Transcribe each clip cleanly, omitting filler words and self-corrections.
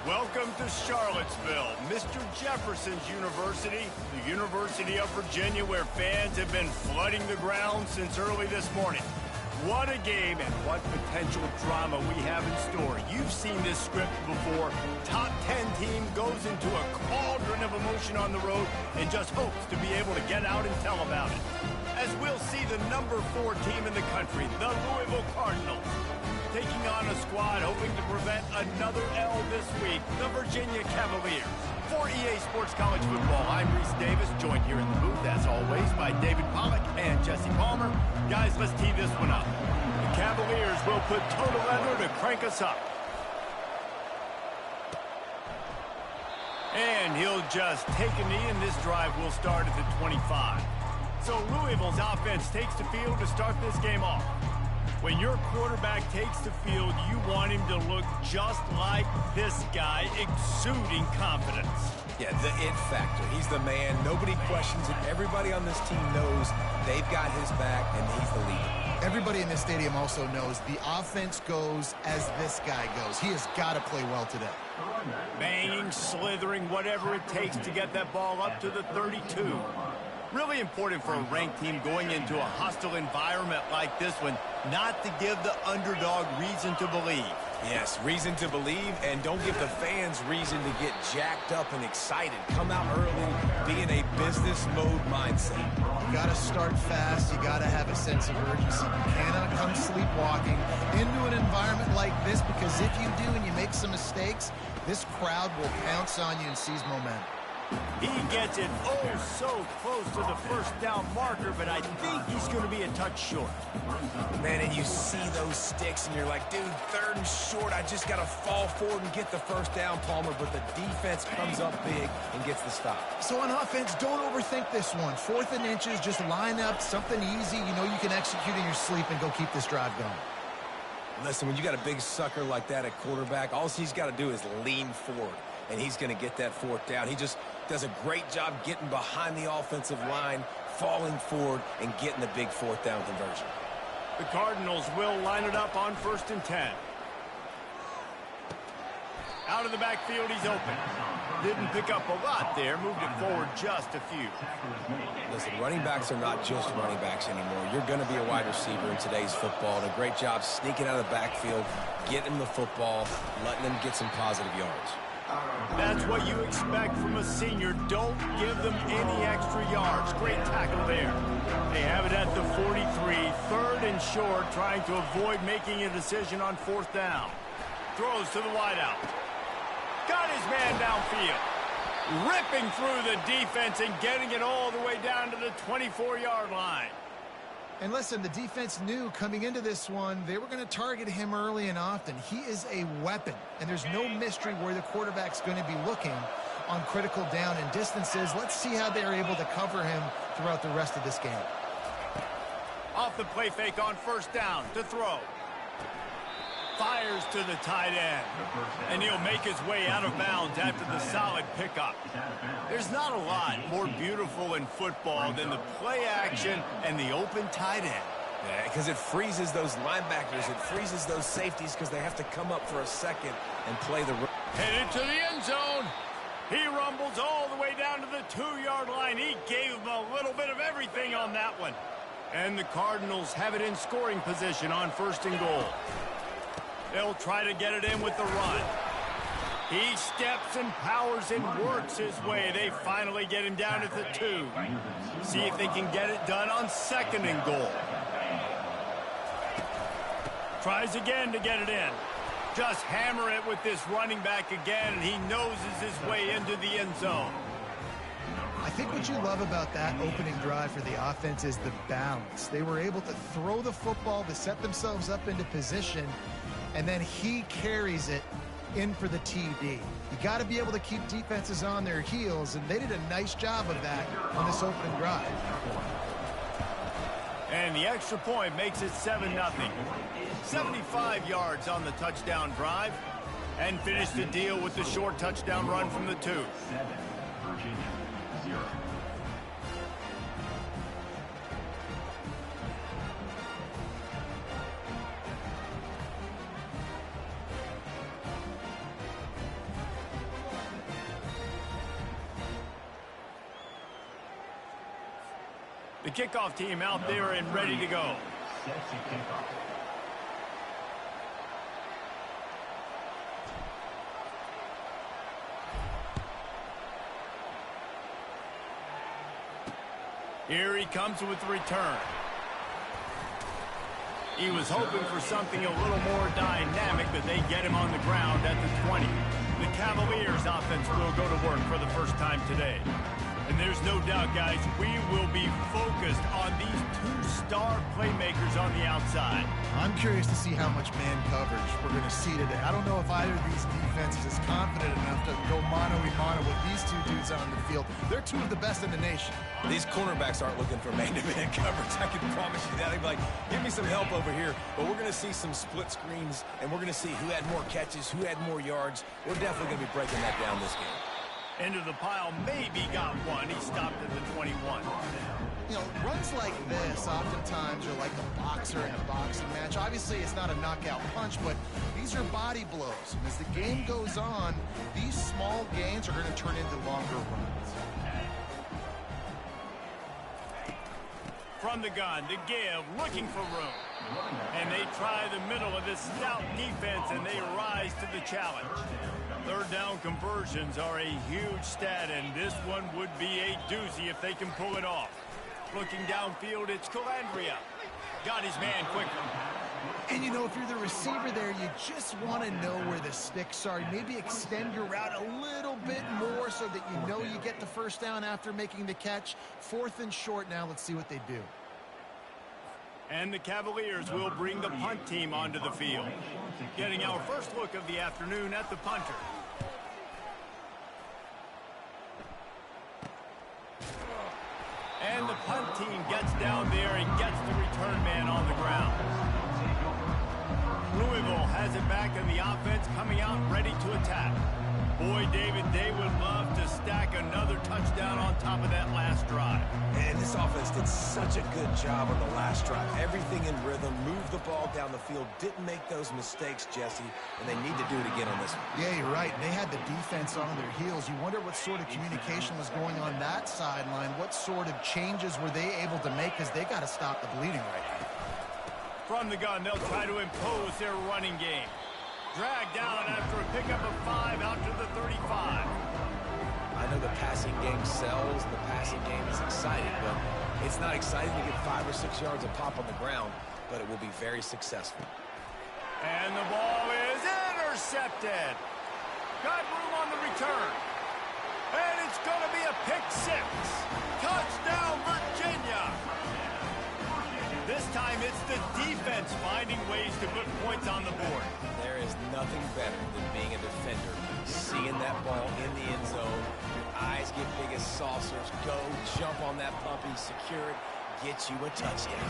Welcome to Charlottesville, Mr. Jefferson's University, the University of Virginia, where fans have been flooding the ground since early this morning. What a game and what potential drama we have in store. You've seen this script before. Top 10 team goes into a cauldron of emotion on the road and just hopes to be able to get out and tell about it. As we'll see the number 4 team in the country, the Louisville Cardinals, taking on a squad hoping to prevent another L this week, the Virginia Cavaliers. For EA Sports College Football, I'm Reese Davis, joined here in the booth, as always, by David Pollack and Jesse Palmer. Guys, let's tee this one up. The Cavaliers will put total leather to crank us up. And he'll just take a knee, and this drive will start at the 25. So Louisville's offense takes the field to start this game off. When your quarterback takes the field, you want him to look just like this guy, exuding confidence. Yeah, the it factor. He's the man. Nobody questions it. Everybody on this team knows they've got his back, and he's the leader. Everybody in this stadium also knows the offense goes as this guy goes. He has got to play well today. Banging, slithering, whatever it takes to get that ball up to the 32. Really important for a ranked team going into a hostile environment like this one, not to give the underdog reason to believe. Yes, reason to believe, and don't give the fans reason to get jacked up and excited. Come out early, be in a business mode mindset. You got to start fast. You got to have a sense of urgency. You cannot come sleepwalking into an environment like this, because if you do and you make some mistakes, this crowd will pounce on you and seize momentum. He gets it so close to the first down marker, but I think he's going to be a touch short. Man, and you see those sticks, and you're like, dude, 3rd and short. I just got to fall forward and get the first down, Palmer, but the defense comes up big and gets the stop. So on offense, don't overthink this one. 4th and inches, just line up something easy. You know you can execute in your sleep and go keep this drive going. Listen, when you got a big sucker like that at quarterback, all he's got to do is lean forward, and he's going to get that 4th down. He just does a great job getting behind the offensive line, falling forward, and getting the big 4th down conversion. The Cardinals will line it up on 1st and 10. Out of the backfield, he's open. Didn't pick up a lot there, moved it forward just a few. Listen, running backs are not just running backs anymore. You're going to be a wide receiver in today's football. And a great job sneaking out of the backfield, getting them the football, letting them get some positive yards. That's what you expect from a senior. Don't give them any extra yards. Great tackle there. They have it at the 43, 3rd and short, trying to avoid making a decision on 4th down. Throws to the wideout. Got his man downfield. Ripping through the defense and getting it all the way down to the 24-yard line. And listen, the defense knew coming into this one, they were going to target him early and often. He is a weapon, and there's no mystery where the quarterback's going to be looking on critical down and distances. Let's see how they're able to cover him throughout the rest of this game. Off the play fake on 1st down to throw. Fires to the tight end, and he'll make his way out of bounds after the solid pickup. There's not a lot more beautiful in football than the play action and the open tight end. Yeah, because it freezes those linebackers. It freezes those safeties because they have to come up for a second and play the... Headed to the end zone. He rumbles all the way down to the 2-yard line. He gave him a little bit of everything on that one. And the Cardinals have it in scoring position on 1st and goal. They'll try to get it in with the run. He steps and powers and works his way. They finally get him down at the 2. See if they can get it done on 2nd and goal. Tries again to get it in. Just hammer it with this running back again, and he noses his way into the end zone. I think what you love about that opening drive for the offense is the balance. They were able to throw the football to set themselves up into position, and then he carries it in for the TD. You got to be able to keep defenses on their heels, and they did a nice job of that on this opening drive. And the extra point makes it 7-0. 75 yards on the touchdown drive, and finish the deal with the short touchdown run from the 2. 7, Virginia, 0. The kickoff team out there and ready to go. Set to kickoff. Here he comes with the return. He was hoping for something a little more dynamic, but they get him on the ground at the 20. The Cavaliers offense will go to work for the first time today. And there's no doubt, guys, we will be focused on these two-star playmakers on the outside. I'm curious to see how much man coverage we're going to see today. I don't know if either of these defenses is confident enough to go mano-a-mano with these two dudes on the field. They're two of the best in the nation. These cornerbacks aren't looking for man-to-man coverage. I can promise you that. They'd be like, give me some help over here. But we're going to see some split screens, and we're going to see who had more catches, who had more yards. We're definitely going to be breaking that down this game. Into the pile, maybe got one. He stopped at the 21. You know, runs like this oftentimes are like a boxer in a boxing match. Obviously, it's not a knockout punch, but these are body blows. And as the game goes on, these small gains are going to turn into longer runs. From the gun, the give, looking for room. And they try the middle of this stout defense, and they rise to the challenge. Third down conversions are a huge stat, and this one would be a doozy if they can pull it off. Looking downfield, it's Calandria. Got his man quickly. And, you know, if you're the receiver there, you just want to know where the sticks are. Maybe extend your route a little bit more so that you know you get the first down after making the catch. 4th and short now. Let's see what they do. And the Cavaliers will bring the punt team onto the field. Getting our first look of the afternoon at the punter. And the punt team gets down there and gets the return man on the ground. Louisville has it back in the offense, coming out ready to attack. Boy, David, they would love to stack another touchdown on top of that last drive. And this offense did such a good job on the last drive. Everything in rhythm, moved the ball down the field, didn't make those mistakes, Jesse, and they need to do it again on this one. Yeah, you're right. They had the defense on their heels. You wonder what sort of communication was going on that sideline. What sort of changes were they able to make, because they got to stop the bleeding right now. From the gun, they'll try to impose their running game. Dragged down after a pickup of 5 out to the 35. I know the passing game sells, the passing game is exciting, but it's not exciting to get 5 or 6 yards of pop on the ground, but it will be very successful. And the ball is intercepted. Got room on the return. And it's going to be a pick 6. Touchdown, Virginia. This time it's the defense finding ways to put points on the board. There is nothing better than being a defender. Seeing that ball in the end zone, your eyes get big as saucers. Go, jump on that puppy, secure it, get you a touchdown.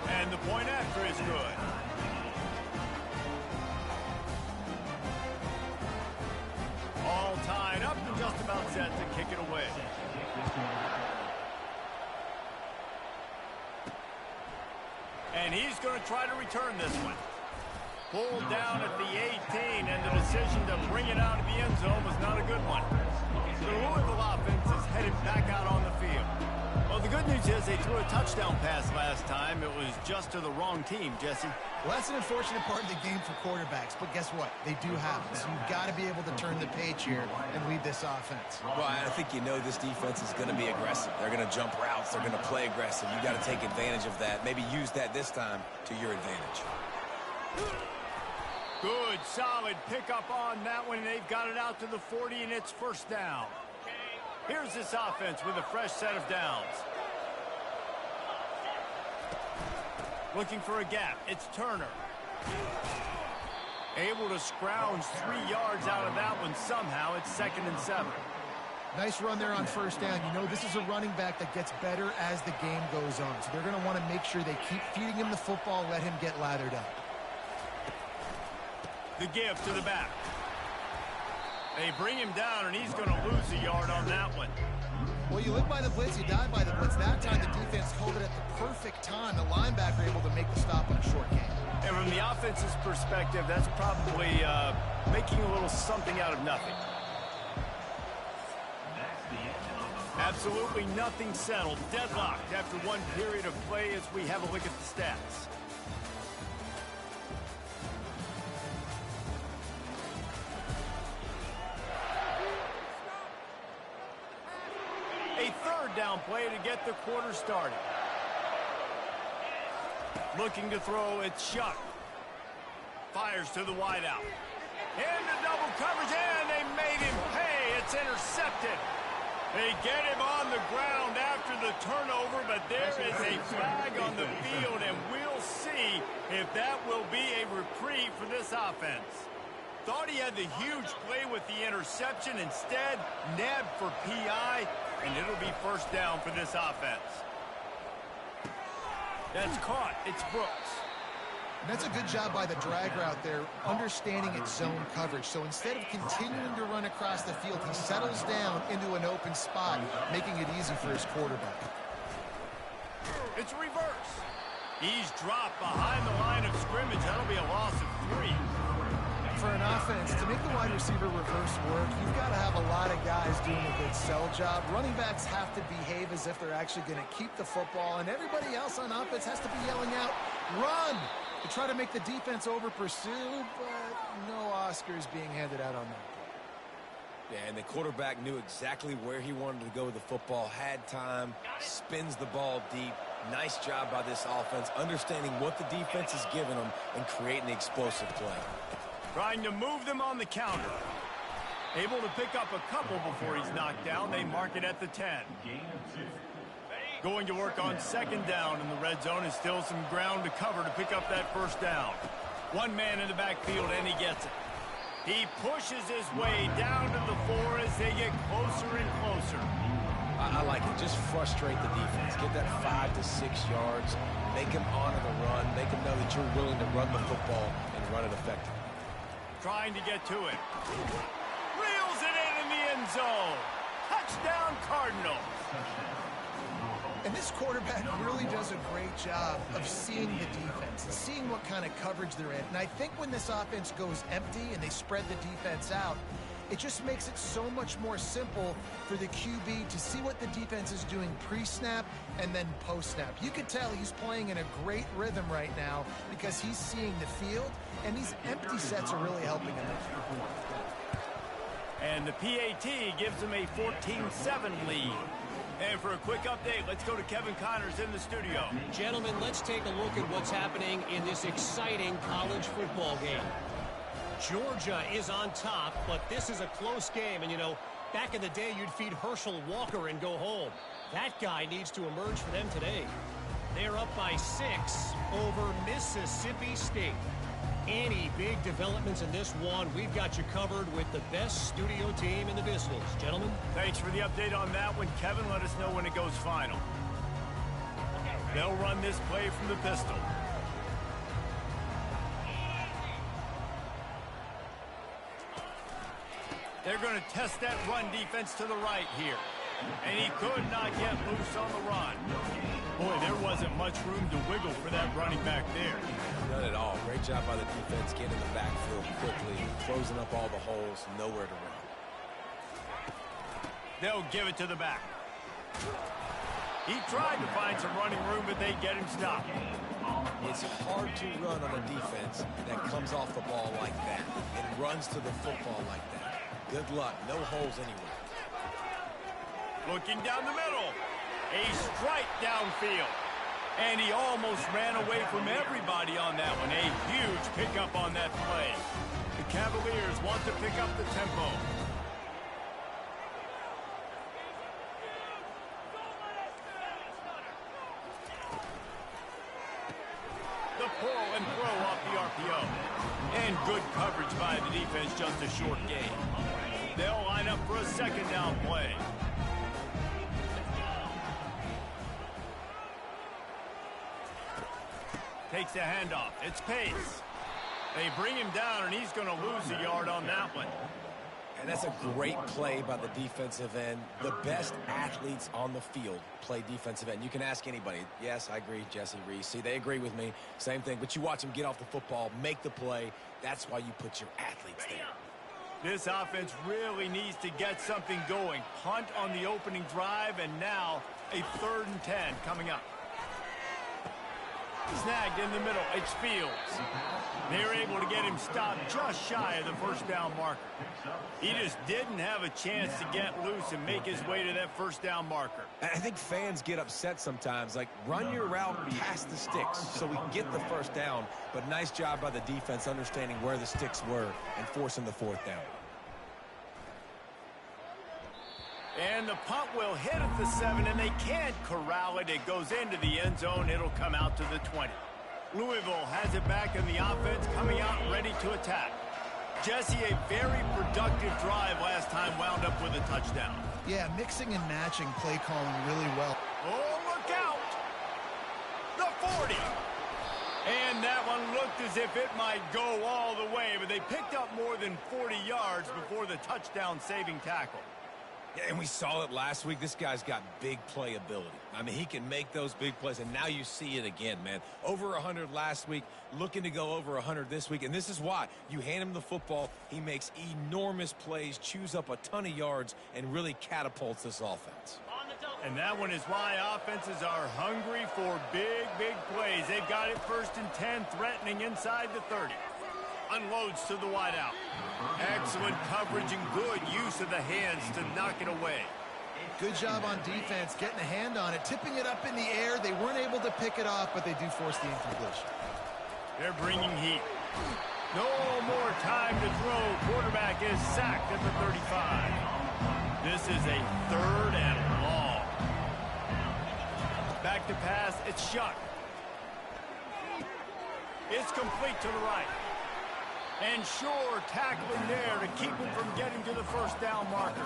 And the point after is good. All tied up and just about set to kick it away. And he's going to try to return this one. Pulled down at the 18, and the decision to bring it out of the end zone was not a good one. The Louisville offense is headed back out on the field. Well, the good news is they threw a touchdown pass last time. It was just to the wrong team, Jesse. Well, that's an unfortunate part of the game for quarterbacks, but guess what? They do have it. So you've got to be able to turn the page here and lead this offense. Well, I think you know this defense is going to be aggressive. They're going to jump routes. They're going to play aggressive. You got to take advantage of that. Maybe use that this time to your advantage. Good, solid pickup on that one. They've got it out to the 40, and it's first down. Here's this offense with a fresh set of downs. Looking for a gap. It's Turner. Able to scrounge 3 yards out of that one somehow. It's 2nd and 7. Nice run there on first down. You know, this is a running back that gets better as the game goes on. So they're going to want to make sure they keep feeding him the football, let him get lathered up. The give to the back. They bring him down, and he's going to lose a yard on that one. Well, you live by the blitz, you die by the blitz. That time, the defense called it at the perfect time. The linebacker able to make the stop on a short game. And from the offense's perspective, that's probably making a little something out of nothing. Absolutely nothing settled. Deadlocked after one period of play as we have a look at the stats. A third down play to get the quarter started. Looking to throw, it's Shuck. Fires to the wideout. Into double coverage, and they made him pay. It's intercepted. They get him on the ground after the turnover, but there is a flag on the field, and we'll see if that will be a reprieve for this offense. Thought he had the huge play with the interception. Instead, nabbed for PI, and it'll be first down for this offense. That's caught. It's Brooks. And that's a good job by the drag route there, understanding its zone coverage. So instead of continuing to run across the field, he settles down into an open spot, making it easy for his quarterback. It's reverse. He's dropped behind the line of scrimmage. That'll be a loss of 3. For an offense, to make the wide receiver reverse work, you've got to have a lot of guys doing a good sell job. Running backs have to behave as if they're actually going to keep the football, and everybody else on offense has to be yelling out, "Run!" to try to make the defense over-pursue, but no Oscars being handed out on that. Yeah, and the quarterback knew exactly where he wanted to go with the football, had time, spins the ball deep. Nice job by this offense, understanding what the defense is giving them and creating the explosive play. Trying to move them on the counter. Able to pick up a couple before he's knocked down. They mark it at the 10. Going to work on second down in the red zone, and still some ground to cover to pick up that first down. One man in the backfield, and he gets it. He pushes his way down to the 4 as they get closer and closer. I like it. Just frustrate the defense. Get that 5 to 6 yards. Make him honor the run. Make him know that you're willing to run the football and run it effectively. Trying to get to it. Reels it in the end zone. Touchdown, Cardinals. And this quarterback really does a great job of seeing the defense and seeing what kind of coverage they're in. And I think when this offense goes empty and they spread the defense out, it just makes it so much more simple for the QB to see what the defense is doing pre-snap and then post-snap. You could tell he's playing in a great rhythm right now because he's seeing the field, and these empty sets are really helping him. And the PAT gives him a 14-7 lead. And for a quick update, let's go to Kevin Connors in the studio. Gentlemen, let's take a look at what's happening in this exciting college football game. Georgia is on top, but this is a close game. And, you know, back in the day, you'd feed Herschel Walker and go home. That guy needs to emerge for them today. They're up by 6 over Mississippi State. Any big developments in this one, we've got you covered with the best studio team in the business. Gentlemen? Thanks for the update on that one. Kevin, let us know when it goes final. They'll run this play from the pistol. They're going to test that run defense to the right here. And he could not get loose on the run. Boy, there wasn't much room to wiggle for that running back there. None at all. Great job by the defense getting in the backfield quickly, closing up all the holes, nowhere to run. They'll give it to the back. He tried to find some running room, but they get him stopped. It's hard to run on a defense that comes off the ball like that and runs to the football like that. Good luck. No holes anywhere. Looking down the middle. A strike downfield. And he almost ran away from everybody on that one. A huge pickup on that play. The Cavaliers want to pick up the tempo. The pull and throw off the RPO. And good coverage by the defense, just a short gain. They'll line up for a second down play. Takes a handoff. It's Pace. They bring him down, and he's going to lose a yard on that one. And that's a great play by the defensive end. The best athletes on the field play defensive end. You can ask anybody. Yes, I agree, Jesse Reese. See, they agree with me. Same thing. But you watch them get off the football, make the play. That's why you put your athletes there. This offense really needs to get something going. Punt on the opening drive, and now a 3rd and 10 coming up. Snagged in the middle. It's Fields. They're able to get him stopped just shy of the first down marker. He just didn't have a chance to get loose and make his way to that first down marker. I think fans get upset sometimes, like run your route past the sticks so we get the first down, but nice job by the defense understanding where the sticks were and forcing the 4th down. And the punt will hit at the 7, and they can't corral it. It goes into the end zone. It'll come out to the 20. Louisville has it back in the offense, coming out ready to attack. Jesse, a very productive drive last time, wound up with a touchdown. Yeah, mixing and matching play calling really well. Oh, look out! The 40! And that one looked as if it might go all the way, but they picked up more than 40 yards before the touchdown-saving tackle. Yeah, and we saw it last week. This guy's got big playability. I mean, he can make those big plays, and now you see it again, man. Over 100 last week, looking to go over 100 this week, and this is why. You hand him the football, he makes enormous plays, chews up a ton of yards, and really catapults this offense. And that one is why offenses are hungry for big, big plays. They've got it 1st and 10, threatening inside the 30. Unloads to the wideout. Excellent coverage and good use of the hands to knock it away. Good job on defense, getting a hand on it, tipping it up in the air. They weren't able to pick it off, but they do force the incompletion. They're bringing heat. No more time to throw. Quarterback is sacked at the 35. This is a 3rd and long. Back to pass. It's Shuck. It's complete to the right. And sure, tackling there to keep him from getting to the first down marker.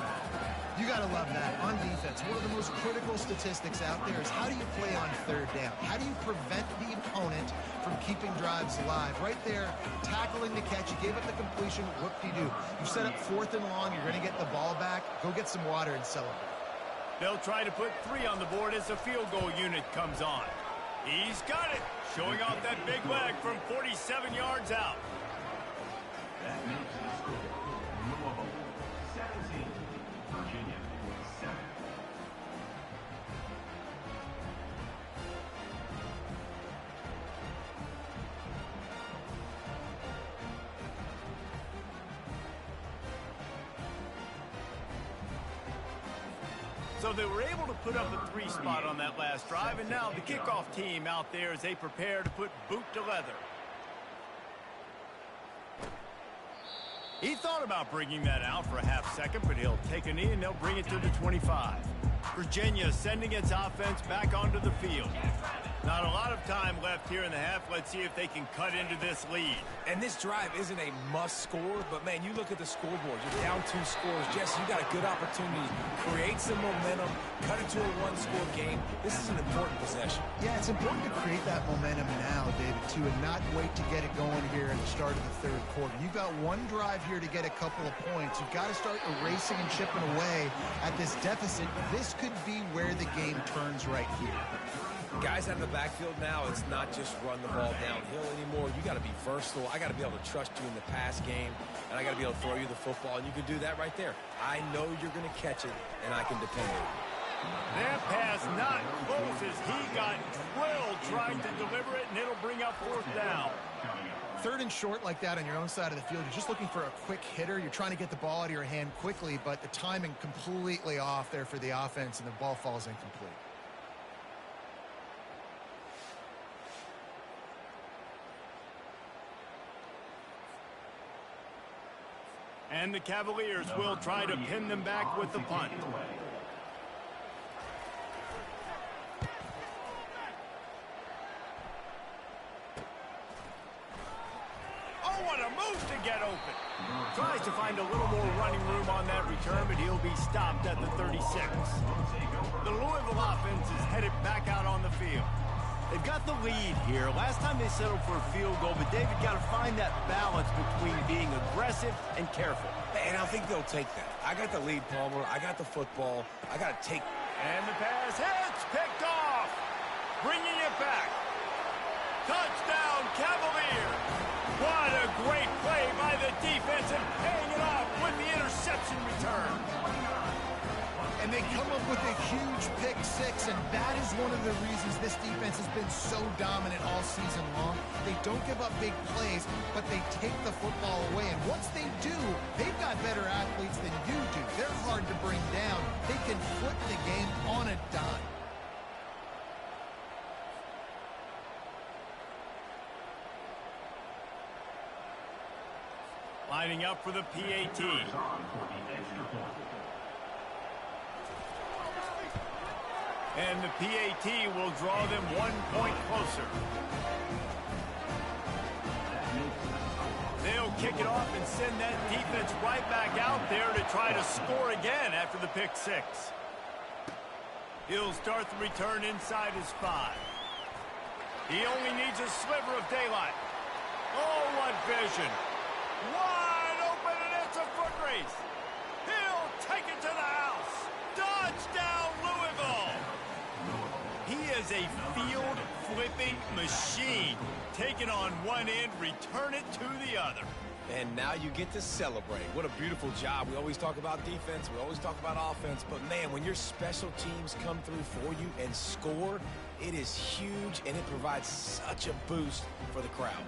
You got to love that. On defense, one of the most critical statistics out there is how do you play on 3rd down? How do you prevent the opponent from keeping drives alive? Right there, tackling the catch. You gave up the completion. What do? You set up 4th and long. You're going to get the ball back. Go get some water and celebrate. They'll try to put 3 on the board as the field goal unit comes on. He's got it, showing off that big leg from 47 yards out. That makes the score. Louisville 17, Virginia 7. So they were able to put up a 3 spot on that last drive, and now the kickoff team out there as they prepare to put boot to leather. He thought about bringing that out for a half second, but he'll take a knee and they'll bring it to the 25. Virginia sending its offense back onto the field. Not a lot of time left here in the half. Let's see if they can cut into this lead. And this drive isn't a must score, but, man, you look at the scoreboard. You're down 2 scores. Jesse, you got a good opportunity. Create some momentum. Cut it to a 1-score game. This is an important possession. Yeah, it's important to create that momentum now, David, too, and not wait to get it going here at the start of the 3rd quarter. You've got one drive here to get a couple of points. You've got to start erasing and chipping away at this deficit. This could be where the game turns right here. Guys out of the backfield now, it's not just run the ball downhill anymore. You got to be versatile. I got to be able to trust you in the pass game, and I got to be able to throw you the football, and you can do that right there. I know you're going to catch it, and I can depend on it. That pass not close as he got drilled trying to deliver it, and it'll bring up 4th down. 3rd and short like that on your own side of the field, you're just looking for a quick hitter. You're trying to get the ball out of your hand quickly, but the timing completely off there for the offense, and the ball falls incomplete. And the Cavaliers will try to pin them back with the punt. Oh, what a move to get open. Tries to find a little more running room on that return, but he'll be stopped at the 36. The Louisville offense is headed back out on the field. They've got the lead here. Last time they settled for a field goal, but David got to find that balance between being aggressive and careful. And I think they'll take that. I got the lead, Palmer. I got the football. I got to take. And the pass hits, picked off. Bringing it back. Touchdown, Cavaliers. What a great play by the defense and paying it off with interception return. And they come up with a huge pick six, and that is one of the reasons this defense has been so dominant all season long. They don't give up big plays, but they take the football away. And once they do, they've got better athletes than you do. They're hard to bring down. They can flip the game on a dime. Lining up for the PAT. And the PAT will draw them 1 point closer. They'll kick it off and send that defense right back out there to try to score again after the pick six. He'll start the return inside his 5. He only needs a sliver of daylight. Oh, what vision. Wide open, and it's a foot race. He'll take it to the house. Touchdown, Louisville. He is a field-flipping machine. Take it on one end, return it to the other. And now you get to celebrate. What a beautiful job. We always talk about defense. We always talk about offense. But, man, when your special teams come through for you and score, it is huge, and it provides such a boost for the crowd.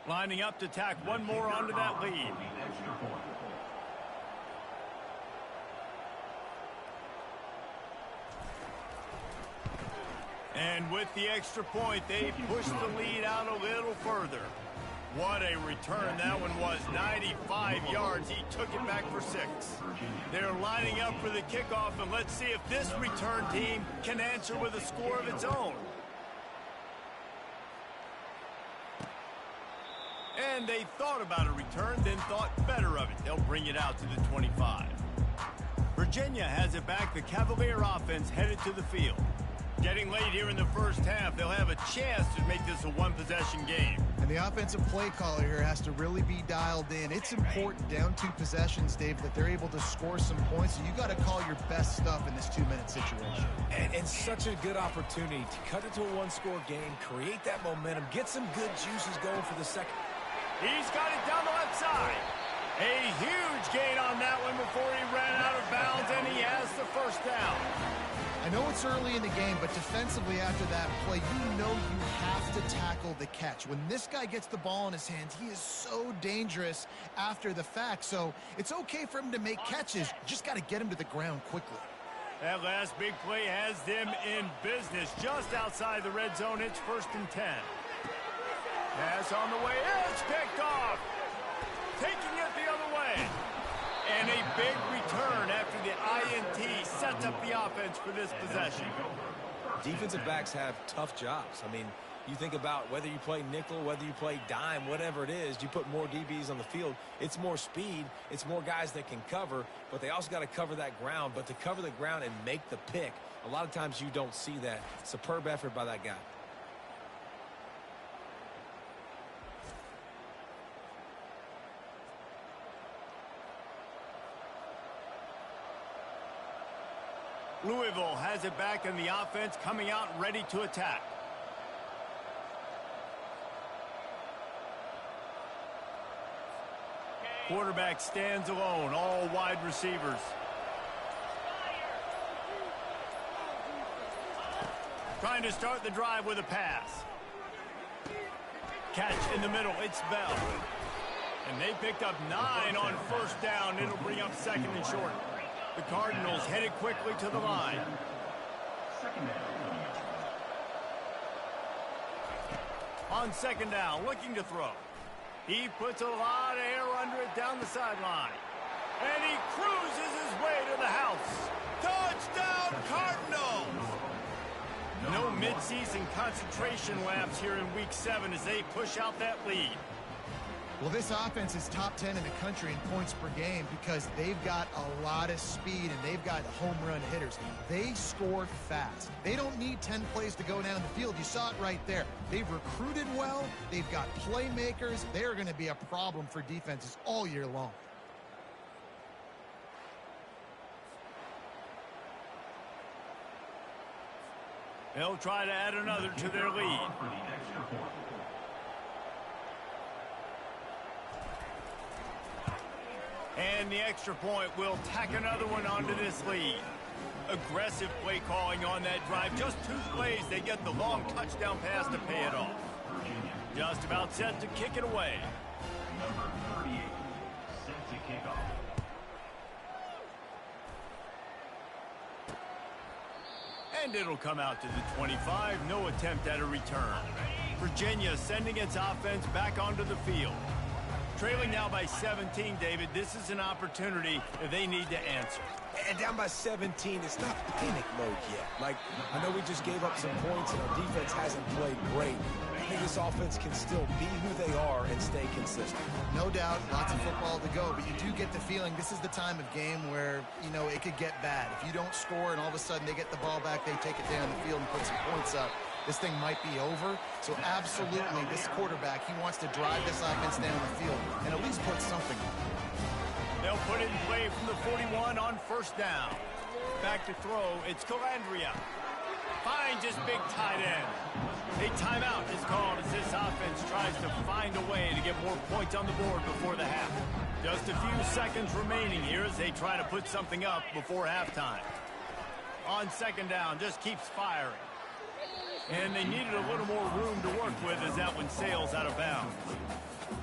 Lining up to tack one more onto that lead. And with the extra point, they push the lead out a little further. What a return that one was. 95 yards. He took it back for 6. They're lining up for the kickoff, and let's see if this return team can answer with a score of its own. And they thought about a return, then thought better of it. They'll bring it out to the 25. Virginia has it back. The Cavalier offense headed to the field. Getting late here in the first half, they'll have a chance to make this a one-possession game. And the offensive play caller here has to really be dialed in. It's important down 2 possessions, Dave, that they're able to score some points. So you got to call your best stuff in this 2-minute situation. And such a good opportunity to cut it to a one-score game, create that momentum, get some good juices going for the second. He's got it down the left side. A huge gain on that one before he ran out of bounds, and he has the first down. I know it's early in the game, but defensively after that play, you know you have to tackle the catch. When this guy gets the ball in his hands, he is so dangerous after the fact. So it's okay for him to make catches. You just got to get him to the ground quickly. That last big play has them in business just outside the red zone. It's 1st and 10. Pass on the way. It's picked off. Taking it the other way. And a big return after the INT sets up the offense for this possession. Defensive backs have tough jobs. I mean, you think about whether you play nickel, whether you play dime, whatever it is, you put more DBs on the field. It's more speed. It's more guys that can cover, but they also got to cover that ground. But to cover the ground and make the pick, a lot of times you don't see that. Superb effort by that guy. Louisville has it back in the offense, coming out ready to attack. Quarterback stands alone, all wide receivers. Trying to start the drive with a pass. Catch in the middle, it's Bell. And they picked up 9 on first down. It'll bring up second and short. The Cardinals headed quickly to the line. On second down, looking to throw. He puts a lot of air under it down the sideline. And he cruises his way to the house. Touchdown, Cardinals! No midseason concentration laps here in Week 7 as they push out that lead. Well, this offense is top 10 in the country in points per game because they've got a lot of speed and they've got home run hitters. They score fast. They don't need 10 plays to go down the field. You saw it right there. They've recruited well. They've got playmakers. They're going to be a problem for defenses all year long. They'll try to add another to their lead. And the extra point will tack another one onto this lead. Aggressive play calling on that drive. Just 2 plays, they get the long touchdown pass to pay it off. Just about set to kick it away. Number 38, set to kick off. And it'll come out to the 25. No attempt at a return. Virginia sending its offense back onto the field. Trailing now by 17, David. This is an opportunity that they need to answer. And down by 17, it's not panic mode yet. Like, I know we just gave up some points and our defense hasn't played great. I think this offense can still be who they are and stay consistent. No doubt, lots of football to go, but you do get the feeling this is the time of game where, you know, it could get bad. If you don't score and all of a sudden they get the ball back, they take it down the field and put some points up, this thing might be over. So absolutely, this quarterback, he wants to drive this offense down the field and at least put something on. They'll put it in play from the 41 on first down. Back to throw, it's Calandria. Finds his big tight end. A timeout is called as this offense tries to find a way to get more points on the board before the half. Just a few seconds remaining here as they try to put something up before halftime. On second down, just keeps firing. And they needed a little more room to work with as that one sails out of bounds.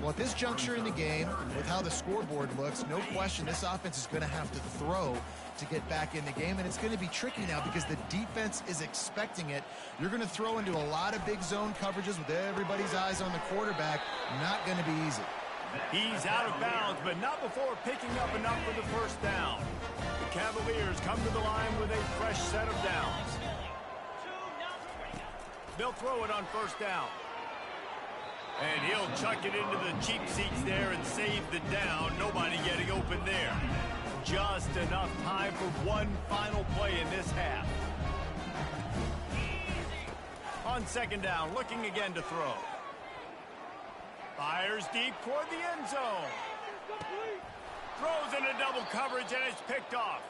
Well, at this juncture in the game, with how the scoreboard looks, no question this offense is going to have to throw to get back in the game, and it's going to be tricky now because the defense is expecting it. You're going to throw into a lot of big zone coverages with everybody's eyes on the quarterback. Not going to be easy. He's out of bounds, but not before picking up enough for the first down. The Cavaliers come to the line with a fresh set of downs. They'll throw it on first down. And he'll chuck it into the cheap seats there and save the down. Nobody getting open there. Just enough time for one final play in this half. On second down, looking again to throw. Fires deep toward the end zone. Throws into double coverage and it's picked off.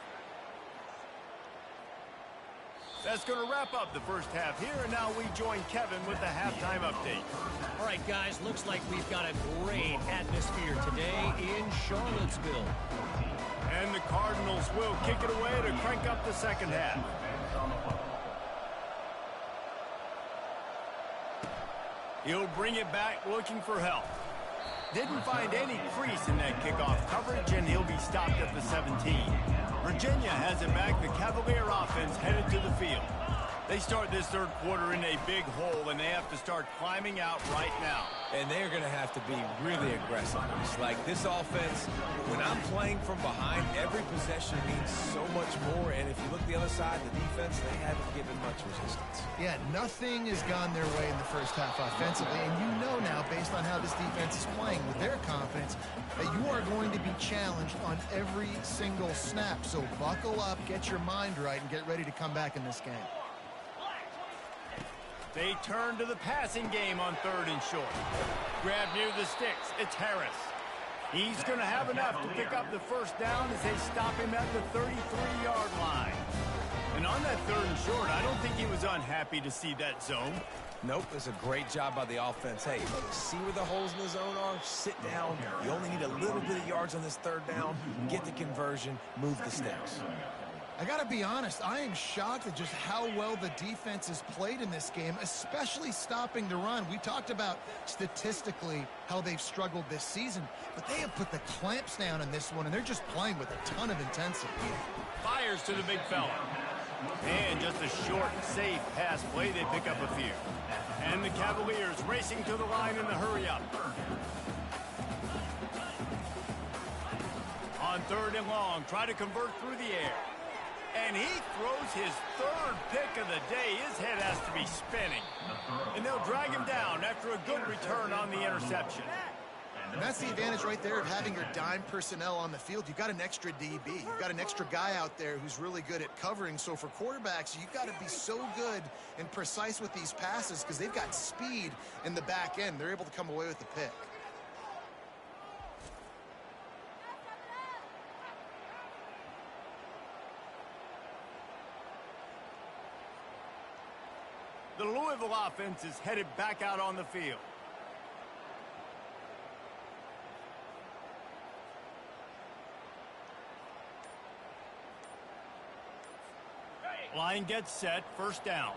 That's going to wrap up the first half here, and now we join Kevin with the halftime update. All right, guys, looks like we've got a great atmosphere today in Charlottesville. And the Cardinals will kick it away to crank up the second half. He'll bring it back looking for help. Didn't find any crease in that kickoff coverage, and he'll be stopped at the 17. Virginia has it back. The Cavalier offense headed to the field. They start this third quarter in a big hole, and they have to start climbing out right now. And they're going to have to be really aggressive. It's like this offense, when I'm playing from behind, every possession means so much more. And if you look the other side, the defense, they haven't given much resistance. Yeah, nothing has gone their way in the first half offensively. And you know now, based on how this defense is playing with their confidence, that you are going to be challenged on every single snap. So buckle up, get your mind right, and get ready to come back in this game. They turn to the passing game on third and short. Grab near the sticks. It's Harris. He's going to have enough to pick up the first down as they stop him at the 33-yard line. And on that 3rd and short, I don't think he was unhappy to see that zone. Nope, it's a great job by the offense. Hey, see where the holes in the zone are? Sit down. You only need a little bit of yards on this 3rd down. Get the conversion. Move the sticks. I got to be honest, I am shocked at just how well the defense has played in this game, especially stopping the run. We talked about statistically how they've struggled this season, but they have put the clamps down in this one, and they're just playing with a ton of intensity. Fires to the big fella. And just a short, safe pass play, they pick up a few. And the Cavaliers racing to the line in the hurry-up. On 3rd and long, try to convert through the air. And he throws his 3rd pick of the day. His head has to be spinning. And they'll drag him down after a good return on the interception. And that's the advantage right there of having your dime personnel on the field. You've got an extra DB. You've got an extra guy out there who's really good at covering. So for quarterbacks, you've got to be so good and precise with these passes because they've got speed in the back end. They're able to come away with the pick. The Louisville offense is headed back out on the field. Line gets set, 1st down.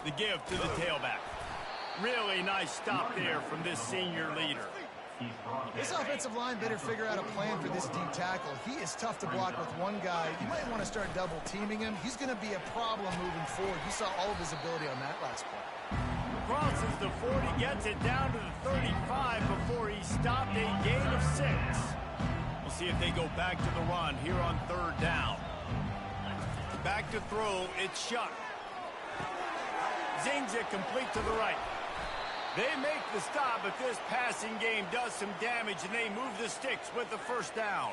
The give to the tailback. Really nice stop there from this senior leader. This offensive line better figure out a plan for this deep tackle. He is tough to block with one guy. You might want to start double teaming him. He's going to be a problem moving forward. You saw all of his ability on that last play. Crosses the 40, gets it down to the 35 before he stopped, a gain of 6. We'll see if they go back to the run here on 3rd down. Back to throw, it's Shuck. Zings it complete to the right. They make the stop, but this passing game does some damage, and they move the sticks with the 1st down.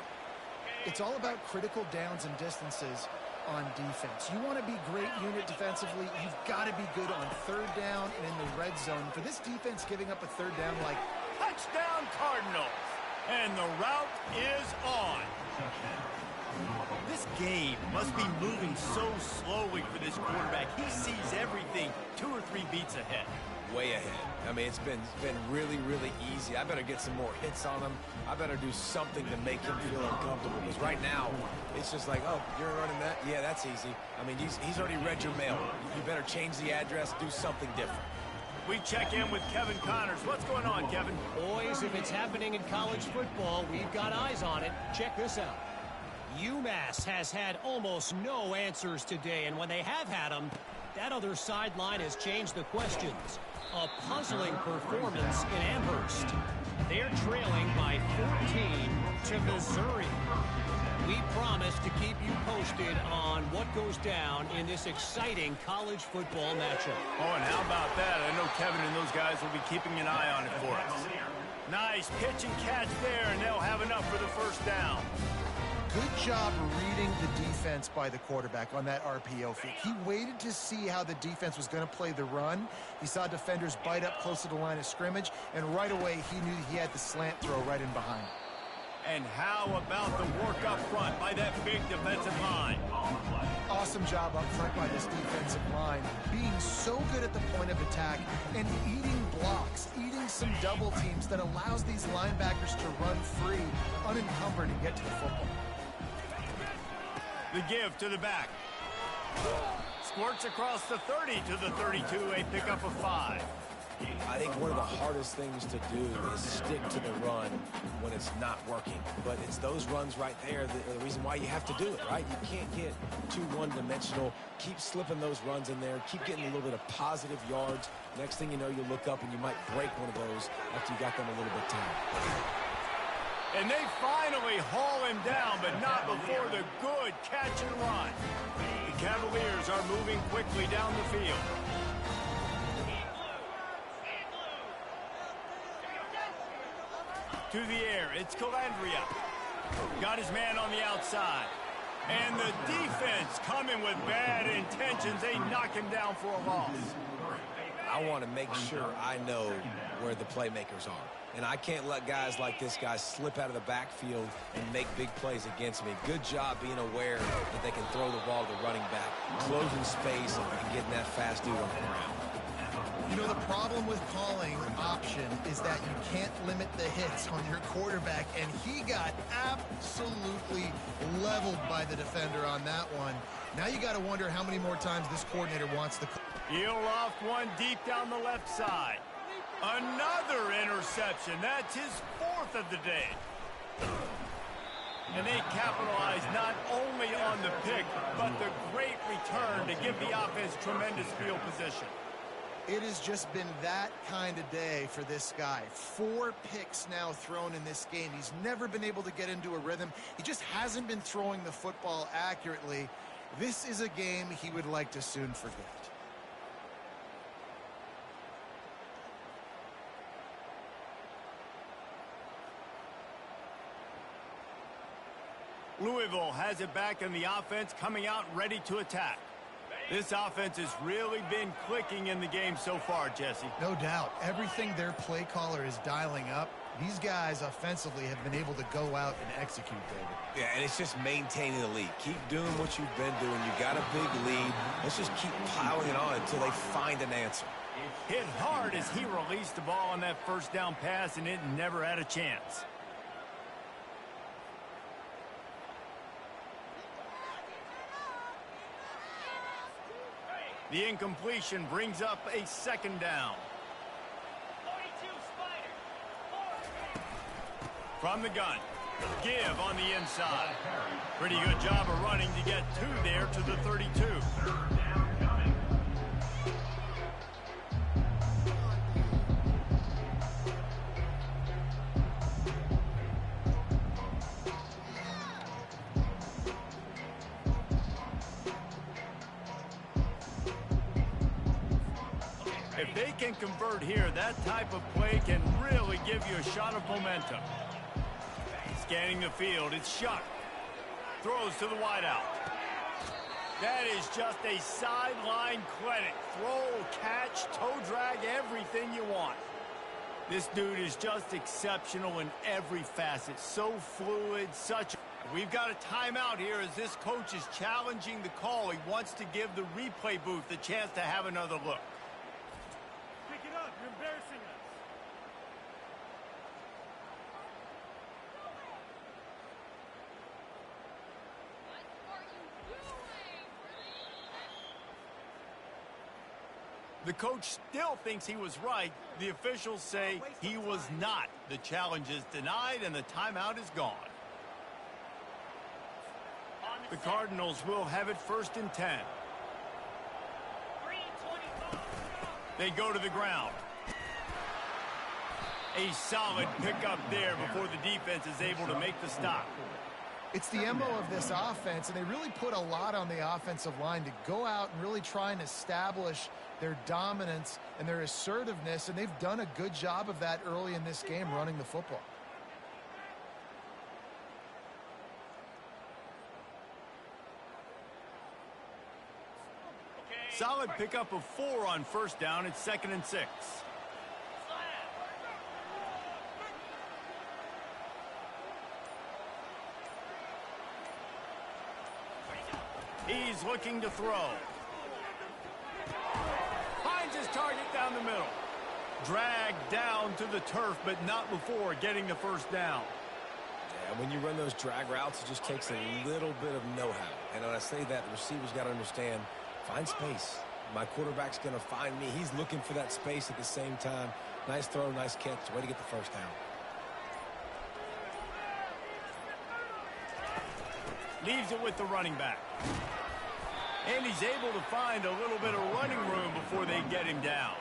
It's all about critical downs and distances on defense. You want to be great unit defensively, you've got to be good on 3rd down and in the red zone. For this defense giving up a 3rd down like touchdown Cardinals, and the route is on. This game must be moving so slowly for this quarterback. He sees everything 2 or 3 beats ahead. Way ahead. I mean, it's been really, really easy. I better get some more hits on him. I better do something to make him feel uncomfortable. Because right now, it's just like, oh, you're running that? Yeah, that's easy. I mean, he's already read your mail. You better change the address, do something different. We check in with Kevin Connors. What's going on, Kevin? Boys, if it's happening in college football, we've got eyes on it. Check this out. UMass has had almost no answers today, and when they have had them, that other sideline has changed the questions. A puzzling performance in Amherst. They're trailing by 14 to Missouri. We promise to keep you posted on what goes down in this exciting college football matchup. Oh, and how about that? I know Kevin and those guys will be keeping an eye on it for us. Nice pitch and catch there, and they'll have enough for the 1st down. Good job reading the defense by the quarterback on that RPO feed. He waited to see how the defense was going to play the run. He saw defenders bite up close to the line of scrimmage, and right away he knew he had the slant throw right in behind. And how about the work up front by that big defensive line? Awesome job up front by this defensive line, being so good at the point of attack and eating blocks, eating some double teams that allows these linebackers to run free, unencumbered, and get to the football. The give to the back. Squirts across the 30 to the 32, a pickup of 5. I think one of the hardest things to do is stick to the run when it's not working. But it's those runs right there that are the reason why you have to do it, right? You can't get too one-dimensional. Keep slipping those runs in there. Keep getting a little bit of positive yards. Next thing you know, you look up and you might break one of those after you got them a little bit tired. And they finally haul him down, but not before the good catch and run. The Cavaliers are moving quickly down the field. To the air, it's Calandria. Got his man on the outside. And the defense coming with bad intentions. They knock him down for a loss. I want to make sure I know where the playmakers are. And I can't let guys like this guy slip out of the backfield and make big plays against me. Good job being aware that they can throw the ball to the running back, closing space and getting that fast dude on the ground. You know, the problem with calling option is that you can't limit the hits on your quarterback, and he got absolutely leveled by the defender on that one. Now you got to wonder how many more times this coordinator wants to. He'll loft one deep down the left side. Another interception. That's his 4th of the day. And they capitalize not only on the pick, but the great return to give the offense tremendous field position. It has just been that kind of day for this guy. 4 picks now thrown in this game. He's never been able to get into a rhythm. He just hasn't been throwing the football accurately. This is a game he would like to soon forget. Louisville has it back in the offense, coming out ready to attack. This offense has really been clicking in the game so far, Jesse. No doubt. Everything their play caller is dialing up, these guys offensively have been able to go out and execute, David. Yeah, and it's just maintaining the lead. Keep doing what you've been doing. You've got a big lead. Let's just keep piling it on until they find an answer. Hit hard as he released the ball on that first down pass, and it never had a chance. The incompletion brings up a 2nd down. From the gun. Give on the inside. Pretty good job of running to get 2 there to the 32. If they can convert here, that type of play can really give you a shot of momentum. Scanning the field, it's Shuck. Throws to the wideout. That is just a sideline clinic. Throw, catch, toe drag, everything you want. This dude is just exceptional in every facet. So fluid, such... We've got a timeout here as this coach is challenging the call. He wants to give the replay booth the chance to have another look. Pick it up. You're embarrassing us. The coach still thinks he was right. The officials say he was not. The challenge is denied and the timeout is gone. The Cardinals will have it 1st and 10. They go to the ground. A solid pickup there before the defense is able to make the stop. It's the MO of this offense, and they really put a lot on the offensive line to go out and really try and establish their dominance and their assertiveness, and they've done a good job of that early in this game running the football. Solid pickup of 4 on 1st down. It's 2nd and 6. He's looking to throw. Finds his target down the middle. Dragged down to the turf, but not before getting the 1st down. Yeah, when you run those drag routes, it just takes a little bit of know-how. And when I say that, the receiver's got to understand, find space. My quarterback's going to find me. He's looking for that space at the same time. Nice throw, nice catch. Way to get the 1st down. Leaves it with the running back. And he's able to find a little bit of running room before they get him down.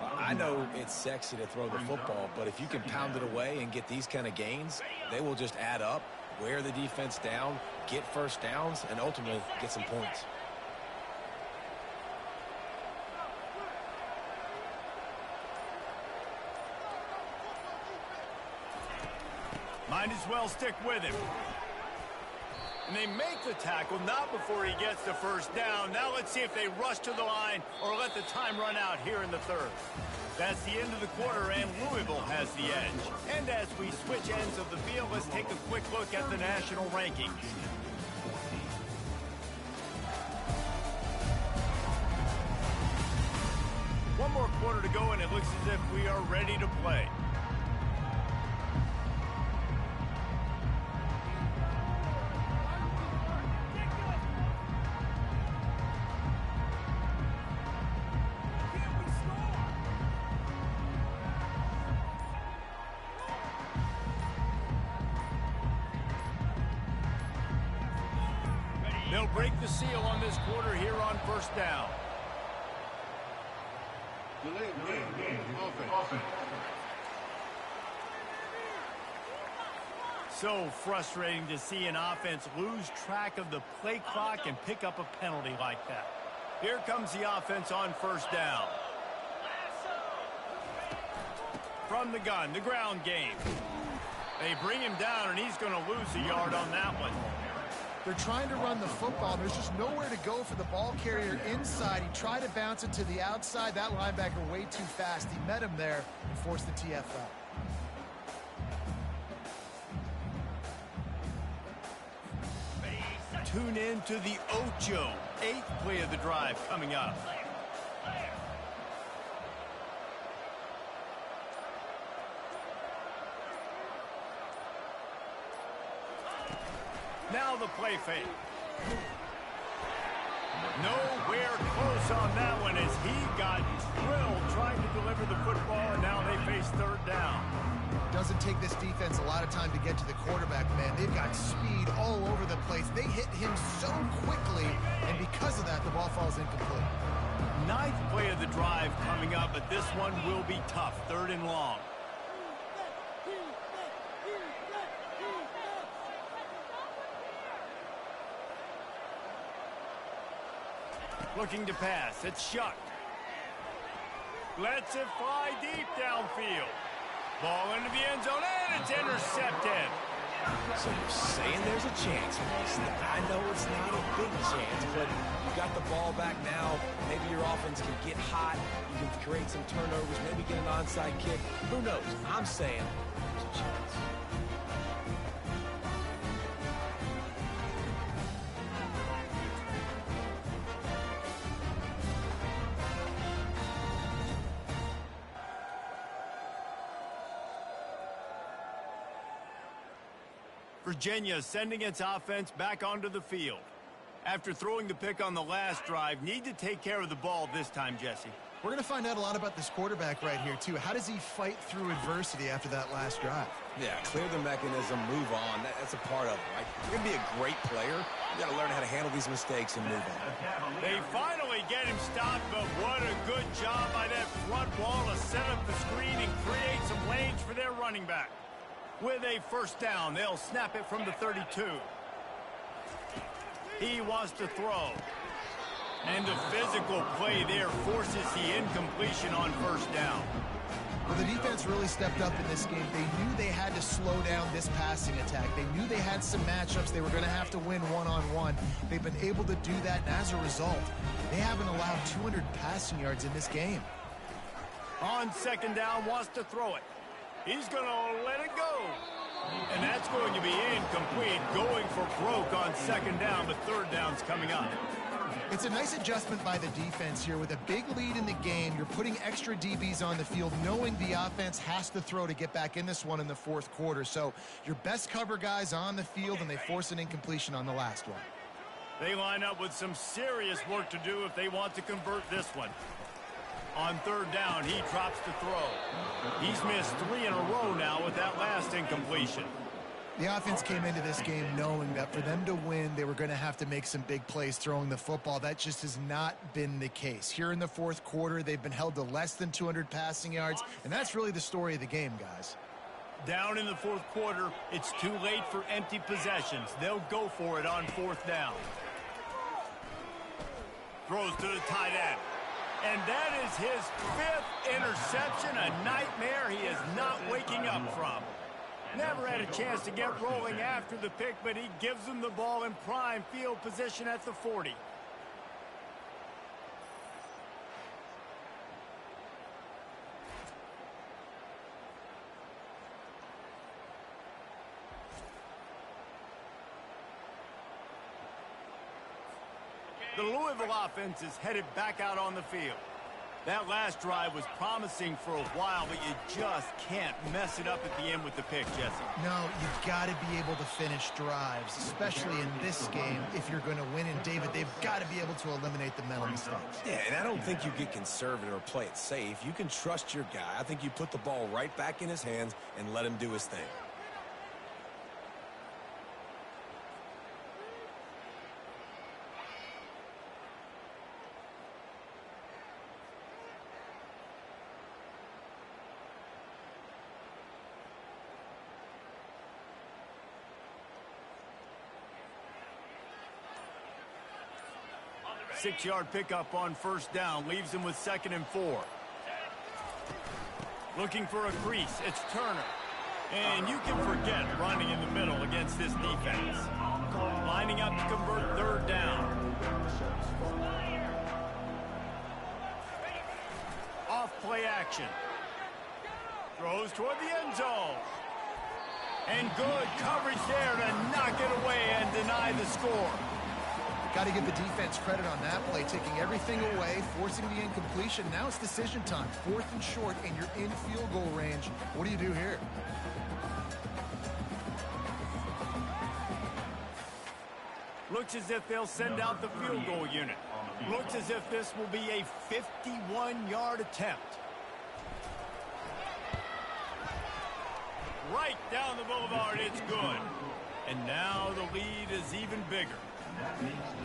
Well, I know it's sexy to throw the football, but if you can pound it away and get these kind of gains, they will just add up, wear the defense down, get 1st downs, and ultimately get some points. Might as well stick with him. And they make the tackle, not before he gets the first down. Now let's see if they rush to the line or let the time run out here in the third. That's the end of the quarter, and Louisville has the edge. And as we switch ends of the field, let's take a quick look at the national rankings. One more quarter to go, and it looks as if we are ready to play. They'll break the seal on this quarter here on first down. So frustrating to see an offense lose track of the play clock and pick up a penalty like that. Here comes the offense on first down. From the gun, the ground game. They bring him down, and he's going to lose a yard on that one. They're trying to run the football. There's just nowhere to go for the ball carrier inside. He tried to bounce it to the outside. That linebacker way too fast. He met him there and forced the TFL. Tune in to the Ocho. 8th play of the drive coming up. Now the play fake. Nowhere close on that one as he got drilled trying to deliver the football, and now they face third down. Doesn't take this defense a lot of time to get to the quarterback, man. They've got speed all over the place. They hit him so quickly, and because of that, the ball falls incomplete. 9th play of the drive coming up, but this one will be tough. 3rd and long. Looking to pass. It's Shuck. Lets it fly deep downfield. Ball into the end zone, and it's intercepted. So you're saying there's a chance, Mason. I know it's not a big chance, but you got the ball back now. Maybe your offense can get hot. You can create some turnovers, maybe get an onside kick. Who knows? I'm saying there's a chance. Virginia sending its offense back onto the field. After throwing the pick on the last drive, need to take care of the ball this time, Jesse. We're going to find out a lot about this quarterback right here, too. How does he fight through adversity after that last drive? Yeah, clear the mechanism, move on. That's a part of it, right? You're going to be a great player. You got to learn how to handle these mistakes and move on. They finally get him stopped, but what a good job by that front wall to set up the screen and create some lanes for their running back. With a first down, they'll snap it from the 32. He wants to throw. And the physical play there forces the incompletion on first down. Well, the defense really stepped up in this game. They knew they had to slow down this passing attack. They knew they had some matchups they were going to have to win one-on-one. They've been able to do that, and as a result, they haven't allowed 200 passing yards in this game. On second down, wants to throw it. He's going to let it go. And that's going to be incomplete, going for broke on second down, but third down's coming up. It's a nice adjustment by the defense here. With a big lead in the game, you're putting extra DBs on the field, knowing the offense has to throw to get back in this one in the fourth quarter. So your best cover guys on the field, and they force an incompletion on the last one. They line up with some serious work to do if they want to convert this one. On third down, he drops to throw. He's missed 3 in a row now with that last incompletion. The offense came into this game knowing that for them to win, they were going to have to make some big plays throwing the football. That just has not been the case. Here in the fourth quarter, they've been held to less than 200 passing yards, and that's really the story of the game, guys. Down in the fourth quarter, it's too late for empty possessions. They'll go for it on fourth down. Throws to the tight end. And that is his 5th interception, a nightmare he is not waking up from. Never had a chance to get rolling after the pick, but he gives them the ball in prime field position at the 40. The Louisville offense is headed back out on the field. That last drive was promising for a while, but you just can't mess it up at the end with the pick, Jesse. No, you've got to be able to finish drives, especially in this game. If you're going to win, and David, they've got to be able to eliminate the mental mistakes. Yeah, and I don't think you get conservative or play it safe. You can trust your guy. I think you put the ball right back in his hands and let him do his thing. Six-yard pickup on first down leaves him with 2nd and 4. Looking for a crease. It's Turner. And you can forget running in the middle against this defense. Lining up to convert 3rd down. Off play action. Throws toward the end zone. And good coverage there to knock it away and deny the score. Got to give the defense credit on that play, taking everything away, forcing the incompletion. Now it's decision time. 4th and short, and you're in field goal range. What do you do here? Looks as if they'll send out the field goal unit. Looks as if this will be a 51-yard attempt. Right down the boulevard, it's good. And now the lead is even bigger.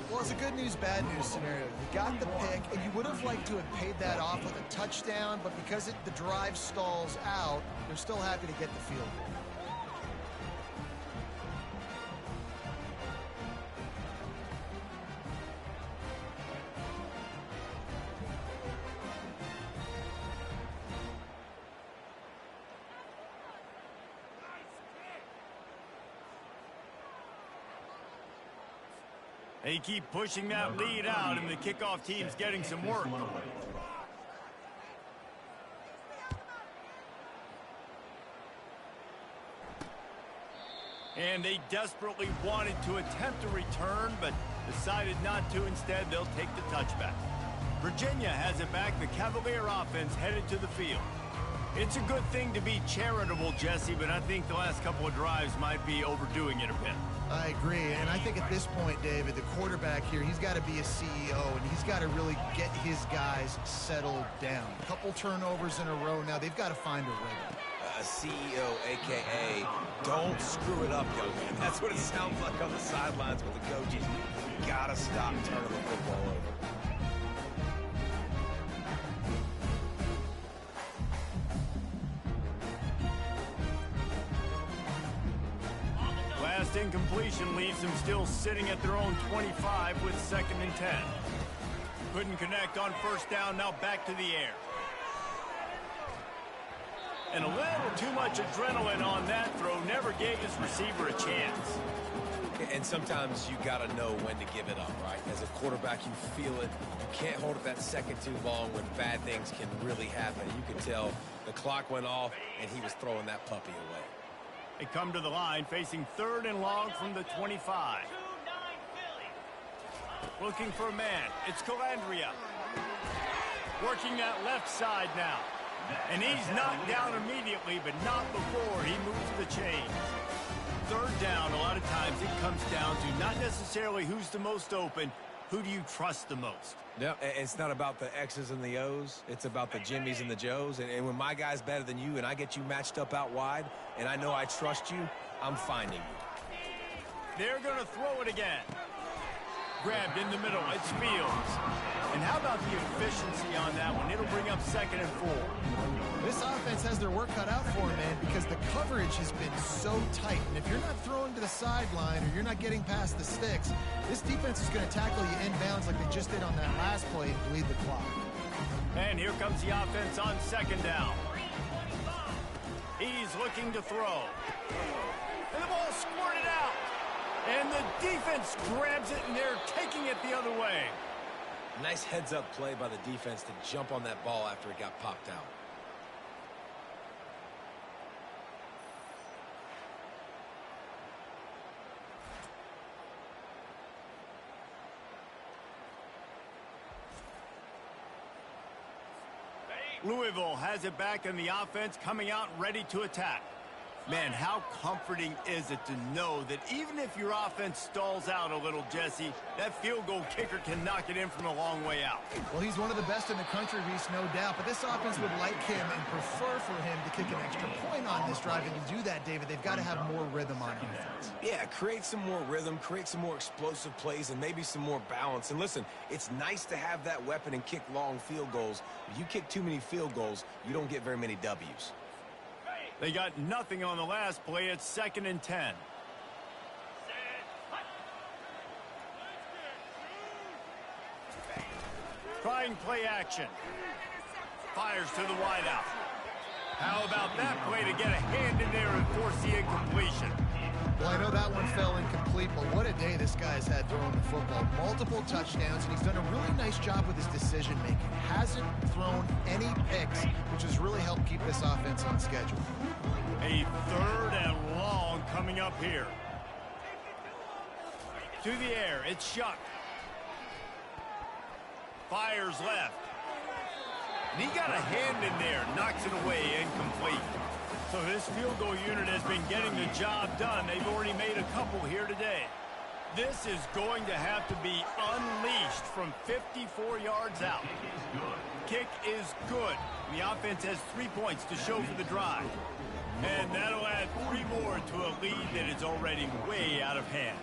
Well, it's a good news, bad news scenario. You got the pick, and you would have liked to have paid that off with a touchdown, but because the drive stalls out, they're still happy to get the field goal. They keep pushing that lead out, and the kickoff team's getting some work. And they desperately wanted to attempt a return, but decided not to. Instead, they'll take the touchback. Virginia has it back. The Cavalier offense headed to the field. It's a good thing to be charitable, Jesse, but I think the last couple of drives might be overdoing it a bit. I agree, and I think at this point, David, the quarterback here, he's got to be a CEO, and he's got to really get his guys settled down. A couple turnovers in a row now. They've got to find a rhythm. A CEO, a.k.a. don't screw it up, young man. That's what it sounds like on the sidelines with the coaches. You got to stop turning the football over. Last incompletion leaves them still sitting at their own 25 with 2nd and 10. Couldn't connect on first down, now back to the air. And a little too much adrenaline on that throw, never gave his receiver a chance. And sometimes you got to know when to give it up, right? As a quarterback, you feel it. You can't hold it that second too long when bad things can really happen. You can tell the clock went off, and he was throwing that puppy away. They come to the line, facing 3rd and long from the 25. Looking for a man. It's Calandria. Working that left side now. And he's knocked down immediately, but not before he moves the chains. 3rd down, a lot of times it comes down to not necessarily who's the most open, who do you trust the most? No, it's not about the X's and the O's. It's about the Jimmies and the Joes. And when my guy's better than you and I get you matched up out wide and I know I trust you, I'm finding you. They're going to throw it again. Grabbed in the middle. It's Fields. And how about the efficiency on that one? It'll bring up 2nd and 4. This offense has their work cut out for them, man, because the coverage has been so tight. And if you're not throwing to the sideline or you're not getting past the sticks, this defense is going to tackle you inbounds like they just did on that last play and bleed the clock. And here comes the offense on 2nd down. He's looking to throw. And the ball squirted out. And the defense grabs it, and they're taking it the other way. Nice heads-up play by the defense to jump on that ball after it got popped out. Louisville has it back in the offense, coming out ready to attack. Man, how comforting is it to know that even if your offense stalls out a little, Jesse, that field goal kicker can knock it in from a long way out. Well, he's one of the best in the country, Reese, no doubt. But this offense would like him and prefer for him to kick an extra point on this drive. And to do that, David, they've got to have more rhythm on offense. Yeah, create some more rhythm, create some more explosive plays, and maybe some more balance. And listen, it's nice to have that weapon and kick long field goals. If you kick too many field goals, you don't get very many W's. They got nothing on the last play. It's 2nd and 10. Trying play action. Fires to the wideout. How about that play to get a hand in there and force the incompletion? Well, I know that one fell incomplete, but what a day this guy's had throwing the football. Multiple touchdowns, and he's done a really nice job with his decision-making. Hasn't thrown any picks, which has really helped keep this offense on schedule. A 3rd and long coming up here. To the air, it's Shuck. Fires left. And he got a hand in there, knocks it away, incomplete. So this field goal unit has been getting the job done. They've already made a couple here today. This is going to have to be unleashed from 54 yards out. Kick is good. The offense has 3 points to show for the drive. And that'll add 3 more to a lead that is already way out of hand.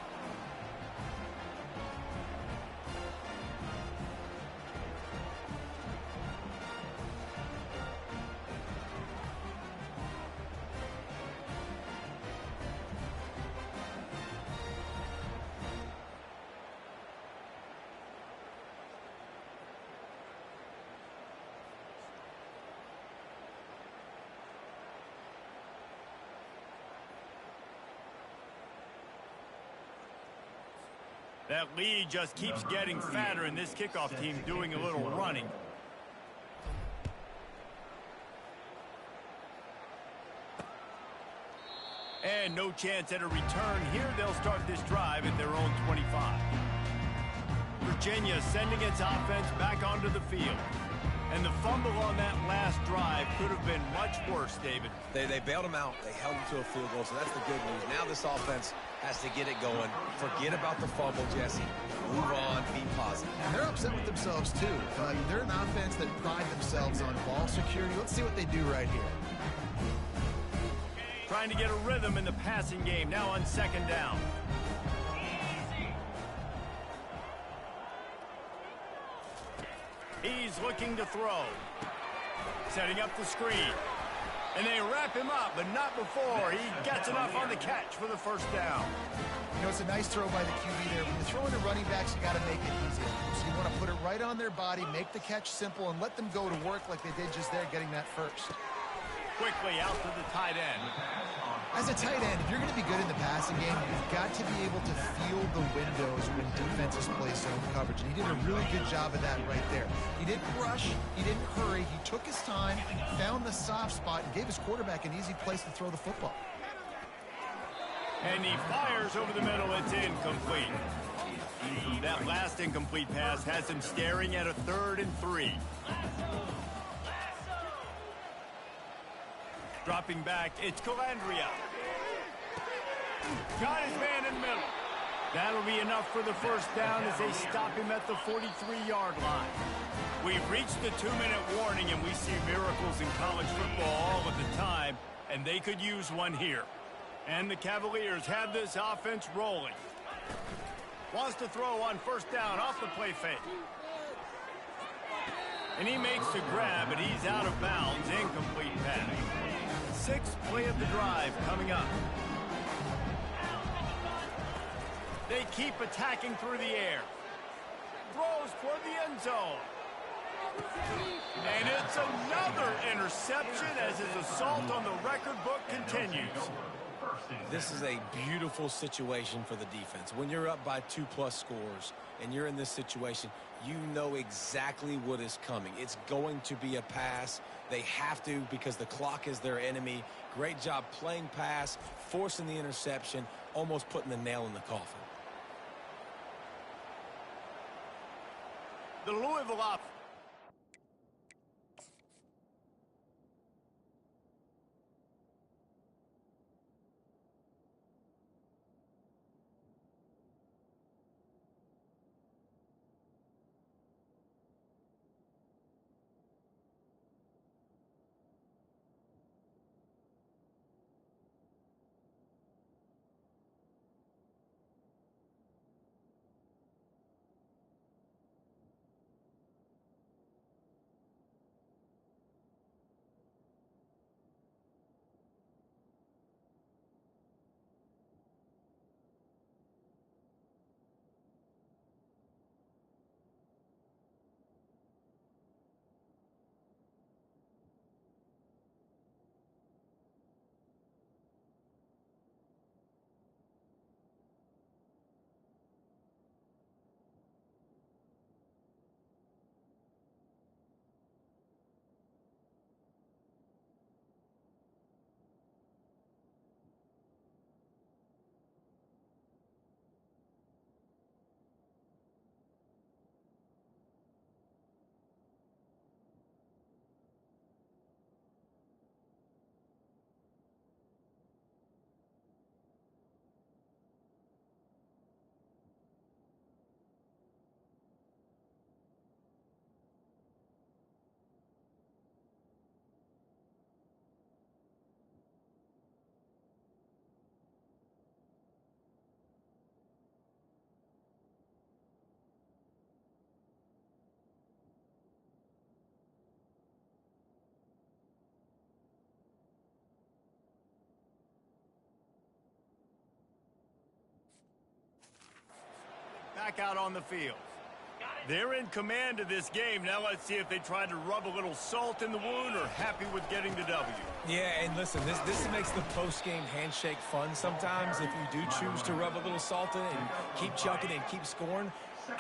That lead just keeps getting fatter, and this kickoff team doing a little running. And no chance at a return here. They'll start this drive at their own 25. Virginia sending its offense back onto the field. And the fumble on that last drive could have been much worse, David. They bailed him out. They held him to a field goal, so that's the good news. Now this offense has to get it going. Forget about the fumble, Jesse. Move on. Be positive. And they're upset with themselves, too. They're an offense that pride themselves on ball security. Let's see what they do right here. Trying to get a rhythm in the passing game. Now on 2nd down. He's looking to throw. Setting up the screen. And they wrap him up, but not before he gets enough on the catch for the 1st down. You know, it's a nice throw by the QB there. When you're throwing to running backs, you got to make it easy. So you want to put it right on their body, make the catch simple, and let them go to work like they did just there, getting that first. Quickly out to the tight end. As a tight end, if you're going to be good in the passing game, you've got to be able to feel the windows when defenses play zone coverage. And he did a really good job of that right there. He didn't rush. He didn't hurry. He took his time, found the soft spot, and gave his quarterback an easy place to throw the football. And he fires over the middle. It's incomplete. That last incomplete pass has him staring at a 3rd and 3. Dropping back, it's Calandria. Got his man in the middle. That'll be enough for the 1st down as they stop him at the 43-yard line. We've reached the 2-minute warning, and we see miracles in college football all of the time, and they could use one here. And the Cavaliers have this offense rolling. Wants to throw on 1st down off the play fake. And he makes the grab, but he's out of bounds. Incomplete pass. 6th play of the drive coming up. They keep attacking through the air. Throws toward the end zone. And it's another interception as his assault on the record book continues. This is a beautiful situation for the defense. When you're up by 2+ scores and you're in this situation, you know exactly what is coming. It's going to be a pass. They have to because the clock is their enemy. Great job playing pass, forcing the interception, almost putting the nail in the coffin. The Louisville offense. Back out on the field. They're in command of this game. Now let's see if they try to rub a little salt in the wound or happy with getting the W. Yeah, and listen, this makes the post-game handshake fun sometimes. If you do choose to rub a little salt in it and keep chucking and keep scoring,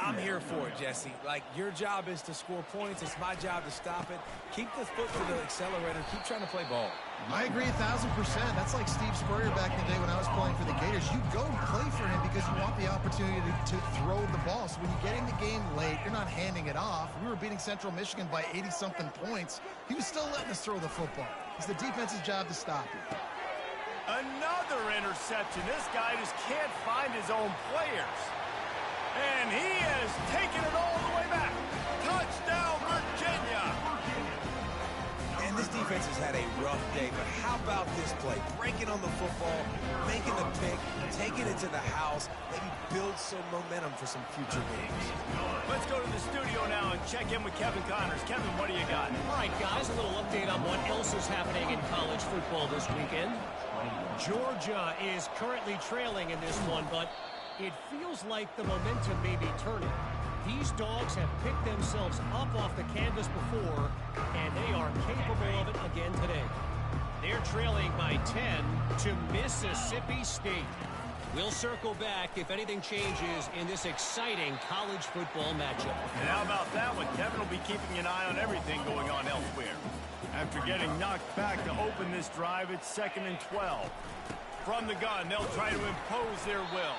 I'm here for it, Jesse. Like, your job is to score points. It's my job to stop it. Keep the foot to the accelerator. Keep trying to play ball. I agree 1,000%. That's like Steve Spurrier back in the day when I was playing for the Gators. You go play for him because you want the opportunity to throw the ball. So when you get in the game late, you're not handing it off. We were beating Central Michigan by 80-something points. He was still letting us throw the football. It's the defense's job to stop it. Another interception. This guy just can't find his own players. And he has taken it all the way back. Touchdown, Virginia. And this defense has had a rough day, but how about this play? Breaking on the football, making the pick, taking it to the house, maybe build some momentum for some future games. Let's go to the studio now and check in with Kevin Connors. Kevin, what do you got? All right, guys, a little update on what else is happening in college football this weekend. Georgia is currently trailing in this one, but it feels like the momentum may be turning. These dogs have picked themselves up off the canvas before, and they are capable of it again today. They're trailing by 10 to Mississippi State. We'll circle back if anything changes in this exciting college football matchup. And how about that one? Kevin will be keeping an eye on everything going on elsewhere. After getting knocked back to open this drive, it's 2nd and 12. From the gun, they'll try to impose their will.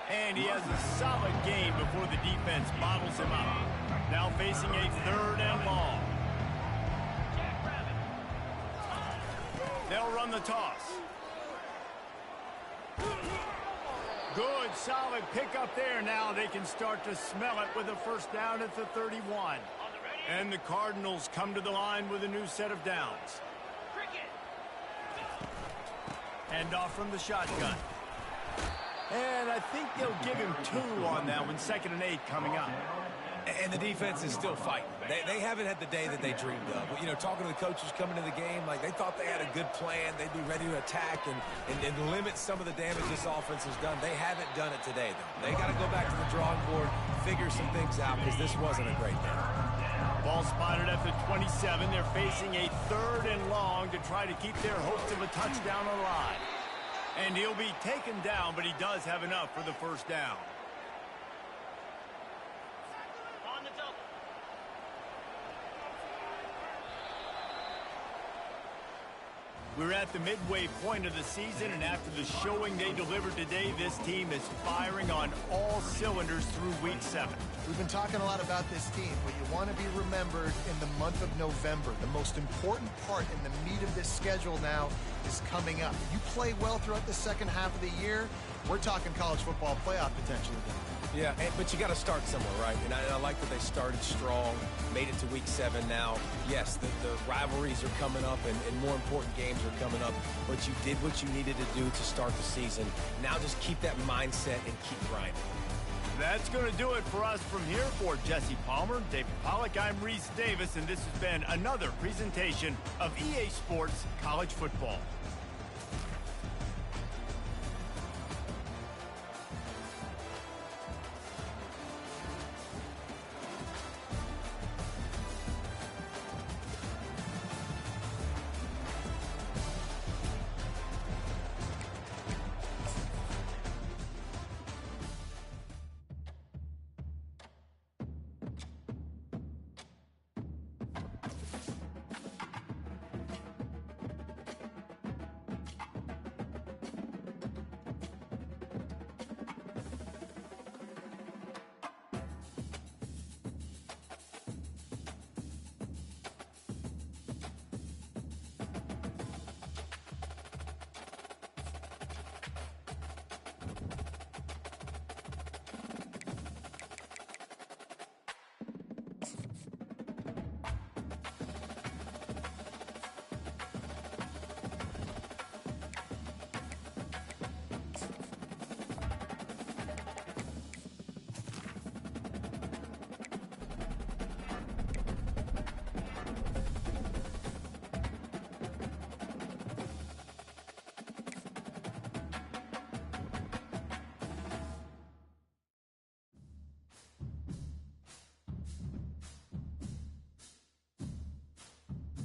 And he has a solid gain before the defense bottles him up. Now facing a 3rd and long. They'll run the toss. Good, solid pickup there. Now they can start to smell it with a 1st down at the 31. And the Cardinals come to the line with a new set of downs. Hand off from the shotgun. And I think they'll give him 2 on that one. 2nd and 8 coming up. And the defense is still fighting. They haven't had the day that they dreamed of. You know, talking to the coaches coming to the game, like they thought they had a good plan. They'd be ready to attack and limit some of the damage this offense has done. They haven't done it today, though. They got to go back to the drawing board, figure some things out, because this wasn't a great day. Ball spotted at the 27. They're facing a 3rd and long to try to keep their hopes of a touchdown alive. And he'll be taken down, but he does have enough for the first down. On the double. We're at the midway point of the season, and after the showing they delivered today, this team is firing on all cylinders through Week 7. We've been talking a lot about this team, but you want to be remembered in the month of November. The most important part in the meat of this schedule now is coming up. You play well throughout the second half of the year, we're talking college football playoff potential again. Yeah, but you got to start somewhere, right? And I like that they started strong, made it to Week 7 now. Yes, the rivalries are coming up, and more important games are coming up, but you did what you needed to do to start the season. Now just keep that mindset and keep grinding. That's going to do it for us from here. For Jesse Palmer, David Pollack, I'm Reese Davis, and this has been another presentation of EA Sports College Football.